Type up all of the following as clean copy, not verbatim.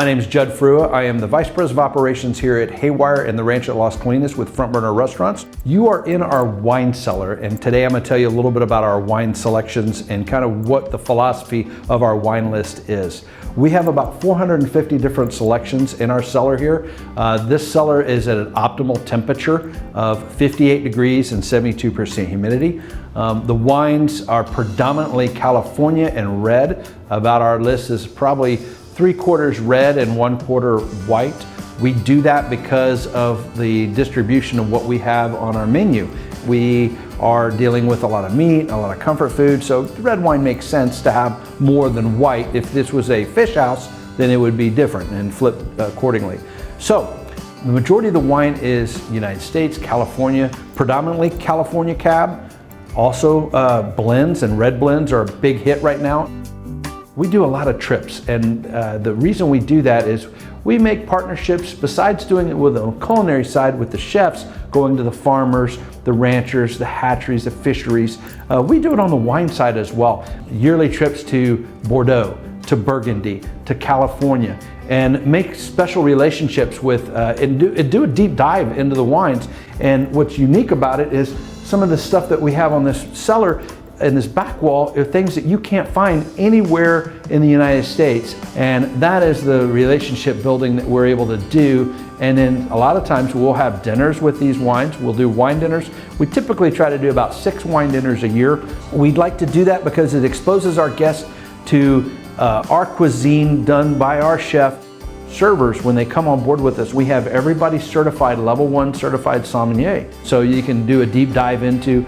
My name is Judd Fruia. I am the Vice President of Operations here at Haywire and the Ranch at Las Colinas with Front Burner Restaurants. You are in our wine cellar, and today I'm going to tell you a little bit about our wine selections and kind of what the philosophy of our wine list is. We have about 450 different selections in our cellar here. This cellar is at an optimal temperature of 58 degrees and 72% humidity. The wines are predominantly California and red. About our list is probably 3/4 red and 1/4 white. We do that because of the distribution of what we have on our menu. We are dealing with a lot of meat, a lot of comfort food, so red wine makes sense to have more than white. If this was a fish house, then it would be different and flip accordingly. So the majority of the wine is United States, California, predominantly California Cab. Also blends, and red blends are a big hit right now. We do a lot of trips, and the reason we do that is we make partnerships, besides doing it with the culinary side with the chefs, going to the farmers, the ranchers, the hatcheries, the fisheries. We do it on the wine side as well. Yearly trips to Bordeaux, to Burgundy, to California, and make special relationships with, and do a deep dive into the wines. And what's unique about it is some of the stuff that we have on this cellar and this back wall are things that you can't find anywhere in the United States, and that is the relationship building that we're able to do. And then a lot of times we'll have dinners with these wines. We'll do wine dinners. We typically try to do about 6 wine dinners a year. We'd like to do that because it exposes our guests to our cuisine done by our chef. Servers, when they come on board with us, we have everybody certified, level 1 certified sommelier. So you can do a deep dive into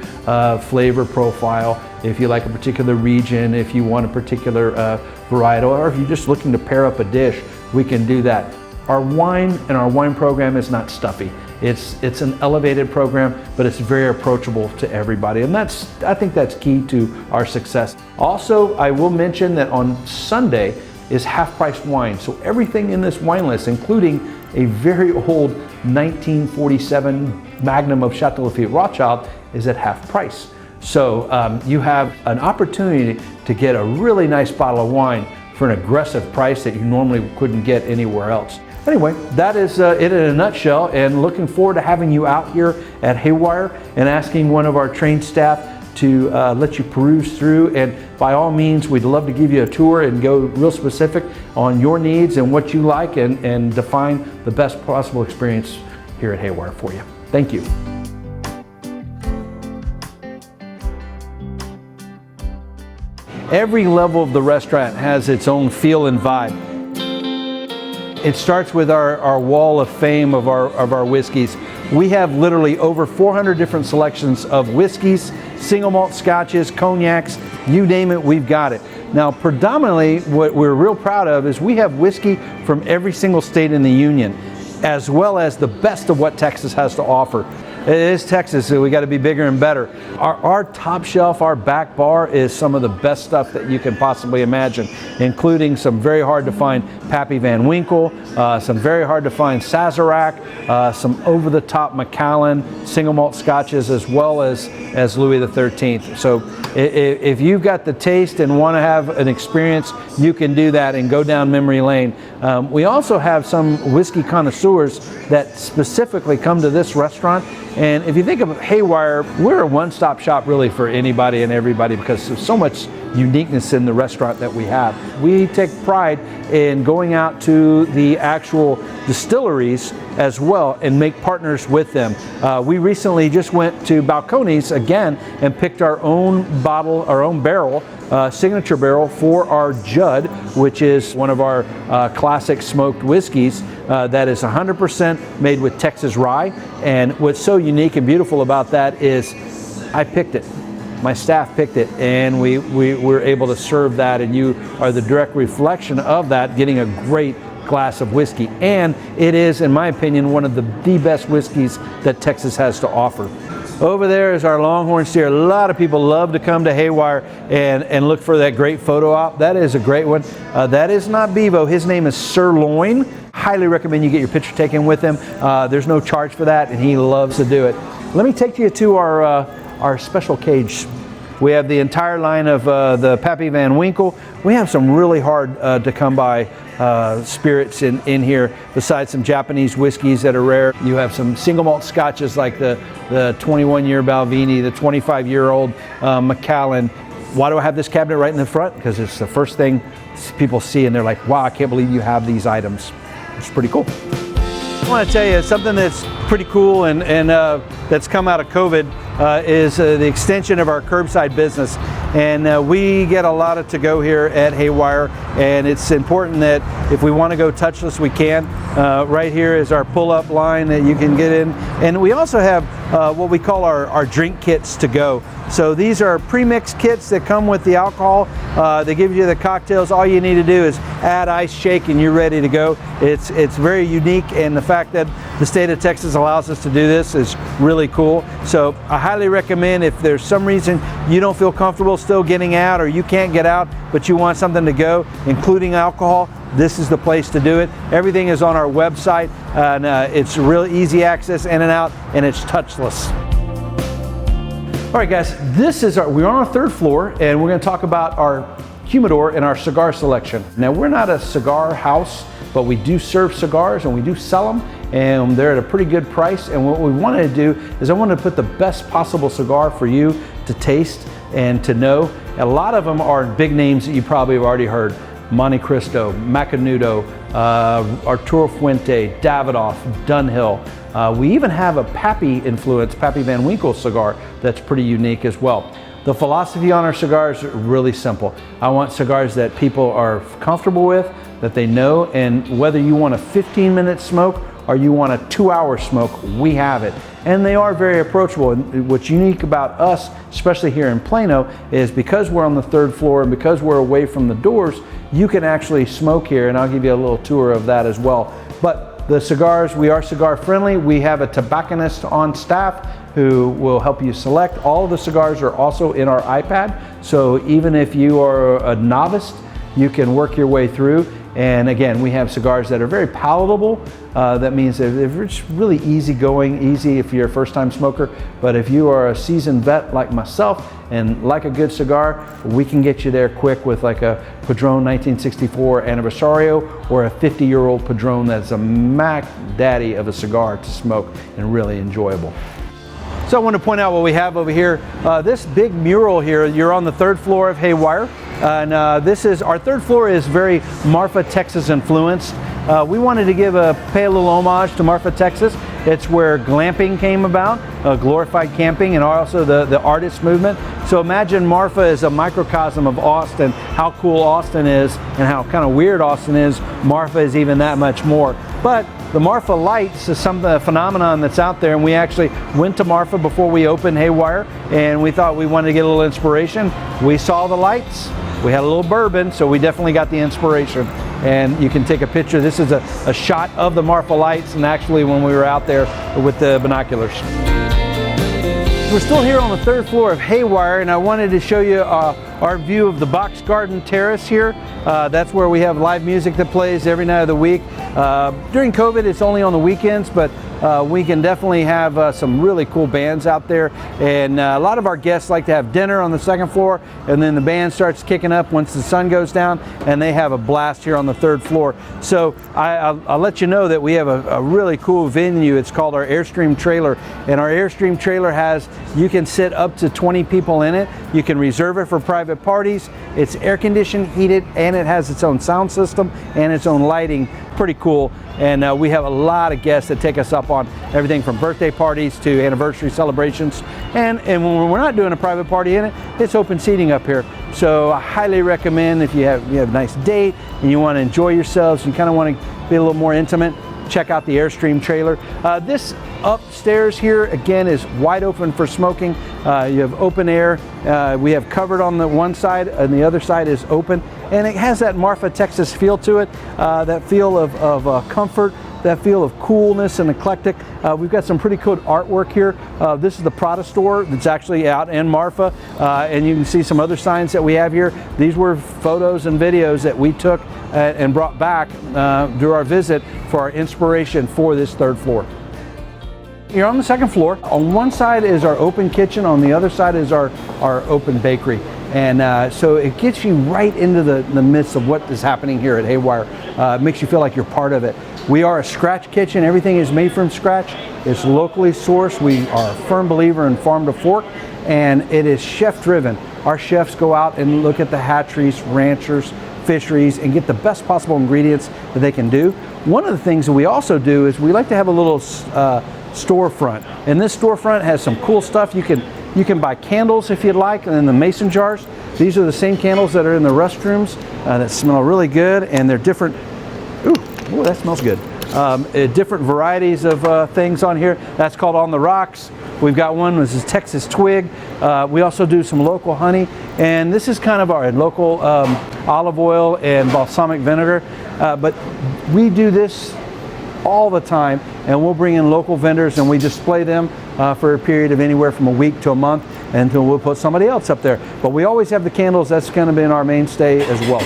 flavor profile, if you like a particular region, if you want a particular varietal, or if you're just looking to pair up a dish, we can do that. Our wine and our wine program is not stuffy. It's an elevated program, but it's very approachable to everybody. And I think that's key to our success. Also, I will mention that on Sunday is half-price wine. So everything in this wine list, including a very old 1947 Magnum of Chateau Lafite Rothschild, is at half price. So you have an opportunity to get a really nice bottle of wine for an aggressive price that you normally couldn't get anywhere else. Anyway, that is it in a nutshell, and looking forward to having you out here at Haywire and asking one of our trained staff to let you peruse through. And by all means, we'd love to give you a tour and go real specific on your needs and what you like, and define the best possible experience here at Haywire for you. Thank you. Every level of the restaurant has its own feel and vibe. It starts with our wall of fame of our whiskeys. We have literally over 400 different selections of whiskeys, single malt scotches, cognacs, you name it, we've got it. Now, predominantly, what we're real proud of is we have whiskey from every single state in the union, as well as the best of what Texas has to offer. It is Texas, so we got to be bigger and better. Our top shelf, our back bar, is some of the best stuff that you can possibly imagine, including some very hard to find Pappy Van Winkle, some very hard to find Sazerac, some over the top Macallan single malt scotches, as well as Louis XIII. So if you've got the taste and want to have an experience, you can do that and go down memory lane. We also have some whiskey connoisseurs that specifically come to this restaurant. And if you think of Haywire, we're a one-stop shop really for anybody and everybody, because there's so much uniqueness in the restaurant that we have. We take pride in going out to the actual distilleries as well and make partners with them. We recently just went to Balcones again and picked our own bottle, our own barrel, signature barrel for our Judd, which is one of our classic smoked whiskeys that is 100% made with Texas rye. And what's so unique and beautiful about that is I picked it. My staff picked it, and we were able to serve that, and you are the direct reflection of that, getting a great glass of whiskey. And it is, in my opinion, one of the best whiskeys that Texas has to offer. Over there is our Longhorn steer. A lot of people love to come to Haywire and look for that great photo op. That is a great one. That is not Bevo. His name is Sirloin. Highly recommend you get your picture taken with him. There's no charge for that, and he loves to do it. Let me take you to our special cage. We have the entire line of the Pappy Van Winkle. We have some really hard to come by spirits in here, besides some Japanese whiskeys that are rare. You have some single malt scotches like the 21-year Balvenie, the 25-year-old Macallan. Why do I have this cabinet right in the front? Because it's the first thing people see and they're like, wow, I can't believe you have these items. It's pretty cool. I want to tell you something that's pretty cool and that's come out of COVID is the extension of our curbside business. And we get a lot of to-go here at Haywire, and it's important that if we want to go touchless, we can. Right here is our pull-up line that you can get in. And we also have what we call our drink kits to go. So these are pre-mixed kits that come with the alcohol. They give you the cocktails. All you need to do is add ice, shake, and you're ready to go. It's very unique, and the fact that the state of Texas allows us to do this is really cool. So I highly recommend, if there's some reason you don't feel comfortable still getting out, or you can't get out but you want something to go, including alcohol, this is the place to do it. Everything is on our website, and it's real easy access in and out, and it's touchless. All right, guys, we're on our third floor, and we're going to talk about our humidor and our cigar selection. Now, we're not a cigar house, but we do serve cigars and we do sell them, and they're at a pretty good price. And what we wanted to do is I wanted to put the best possible cigar for you to taste and to know. A lot of them are big names that you probably have already heard: Monte Cristo, Macanudo, Arturo Fuente, Davidoff, Dunhill. We even have a Pappy influence, Pappy Van Winkle cigar that's pretty unique as well. The philosophy on our cigars is really simple. I want cigars that people are comfortable with, that they know, and whether you want a 15-minute smoke or you want a 2-hour smoke, we have it. And they are very approachable. And what's unique about us, especially here in Plano, is because we're on the third floor and because we're away from the doors, you can actually smoke here, and I'll give you a little tour of that as well. But the cigars, we are cigar friendly. We have a tobacconist on staff who will help you select. All of the cigars are also in our iPad, so even if you are a novice, you can work your way through. And again, we have cigars that are very palatable. That means that they're just really easy going, easy if you're a first-time smoker. But if you are a seasoned vet like myself and like a good cigar, we can get you there quick with like a Padron 1964 Aniversario or a 50-year-old Padron that's a Mac Daddy of a cigar to smoke and really enjoyable. So I want to point out what we have over here. This big mural here, you're on the third floor of Haywire. And our third floor is very Marfa, Texas influenced. We wanted to pay a little homage to Marfa, Texas. It's where glamping came about, glorified camping, and also the artist movement. So imagine Marfa is a microcosm of Austin, how cool Austin is and how kind of weird Austin is. Marfa is even that much more. But the Marfa lights is a phenomenon that's out there, and we actually went to Marfa before we opened Haywire, and we thought we wanted to get a little inspiration. We saw the lights, we had a little bourbon, so we definitely got the inspiration. And you can take a picture. This is a shot of the Marfa lights, and actually when we were out there with the binoculars. We're still here on the third floor of Haywire, and I wanted to show you our view of the box garden terrace here. That's where we have live music that plays every night of the week. During COVID, it's only on the weekends, but we can definitely have some really cool bands out there. And a lot of our guests like to have dinner on the second floor, and then the band starts kicking up once the sun goes down, and they have a blast here on the third floor. So I'll let you know that we have a really cool venue. It's called our Airstream Trailer, and our Airstream Trailer you can sit up to 20 people in it. You can reserve it for private parties. It's air conditioned, heated, and it has its own sound system and its own lighting. Pretty cool. And we have a lot of guests that take us up on everything from birthday parties to anniversary celebrations. And when we're not doing a private party in it, it's open seating up here. So I highly recommend, if you have a nice date and you want to enjoy yourselves and kind of want to be a little more intimate, check out the Airstream Trailer. This upstairs here again is wide open for smoking. You have open air. We have covered on the one side, and the other side is open, and it has that Marfa, Texas feel to it. That feel of comfort, that feel of coolness and eclectic. We've got some pretty cool artwork here. This is the Prada store that's actually out in Marfa, and you can see some other signs that we have here. These were photos and videos that we took and brought back during our visit for our inspiration for this third floor. You're on the second floor. On one side is our open kitchen, on the other side is our open bakery. And so it gets you right into the midst of what is happening here at Haywire. It makes you feel like you're part of it. We are a scratch kitchen. Everything is made from scratch. It's locally sourced. We are a firm believer in farm to fork, and it is chef driven. Our chefs go out and look at the hatcheries, ranchers, fisheries, and get the best possible ingredients that they can do. One of the things that we also do is we like to have a little storefront, and this storefront has some cool stuff. You can buy candles if you'd like, and in the mason jars. These are the same candles that are in the restrooms that smell really good, and they're different. Ooh, that smells good. Different varieties of things on here. That's called On the Rocks. We've got one, this is Texas Twig. We also do some local honey, and this is kind of our local olive oil and balsamic vinegar. But we do this all the time, and we'll bring in local vendors and we display them for a period of anywhere from a week to a month, until we'll put somebody else up there. But we always have the candles. That's kind of been our mainstay as well.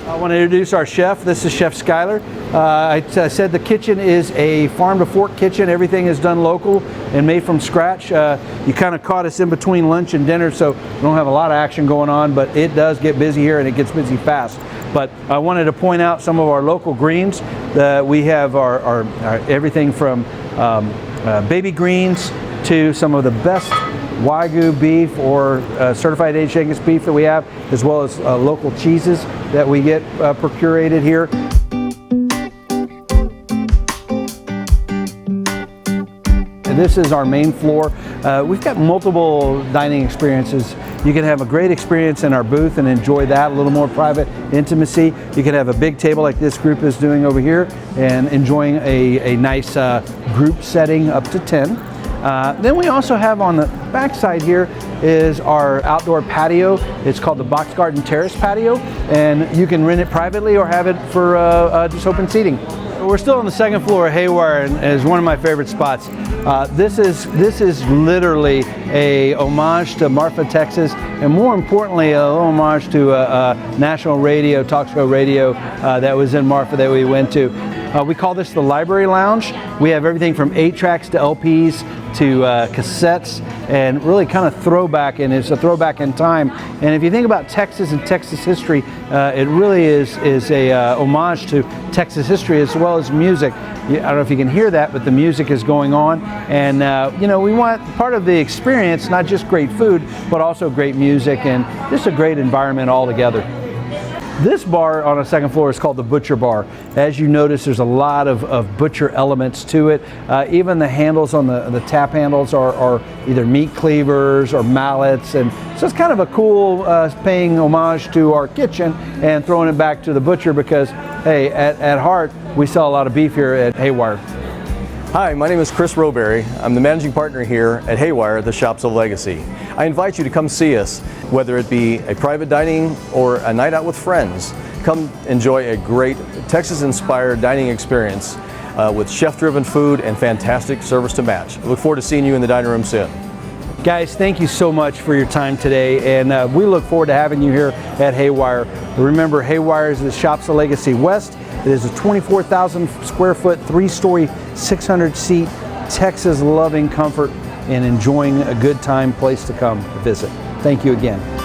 I want to introduce our chef. This is Chef Skyler. I said the kitchen is a farm to fork kitchen. Everything is done local and made from scratch. You kind of caught us in between lunch and dinner, so we don't have a lot of action going on, but it does get busy here, and it gets busy fast. But I wanted to point out some of our local greens. We have our everything from baby greens to some of the best Wagyu beef or certified aged Angus beef that we have, as well as local cheeses that we get procurated here. And this is our main floor. We've got multiple dining experiences. You can have a great experience in our booth and enjoy that, a little more private intimacy. You can have a big table like this group is doing over here and enjoying a nice group setting up to 10. Then we also have on the back side here is our outdoor patio. It's called the Box Garden Terrace Patio, and you can rent it privately or have it for just open seating. We're still on the second floor of Haywire, and it's one of my favorite spots. This is literally a homage to Marfa, Texas, and more importantly, a little homage to national radio, talk show radio that was in Marfa that we went to. We call this the Library Lounge. We have everything from 8-tracks to LPs to cassettes, and really kind of throwback, and it's a throwback in time. And if you think about Texas and Texas history, it really is a homage to Texas history as well as music. I don't know if you can hear that, but the music is going on, and you know, we want part of the experience, not just great food, but also great music and just a great environment altogether. This bar on the second floor is called the Butcher Bar. As you notice, there's a lot of butcher elements to it. Even the handles on the tap handles are either meat cleavers or mallets, and so it's kind of a cool paying homage to our kitchen and throwing it back to the butcher, because hey, at heart, we sell a lot of beef here at Haywire. Hi, my name is Chris Roberry. I'm the managing partner here at Haywire, the Shops of Legacy. I invite you to come see us, whether it be a private dining or a night out with friends. Come enjoy a great Texas-inspired dining experience with chef-driven food and fantastic service to match. I look forward to seeing you in the dining room soon. Guys, thank you so much for your time today, and we look forward to having you here at Haywire. Remember, Haywire is the Shops of Legacy West. It is a 24,000 square foot, 3-story, 600-seat, Texas loving comfort and enjoying a good time place to come visit. Thank you again.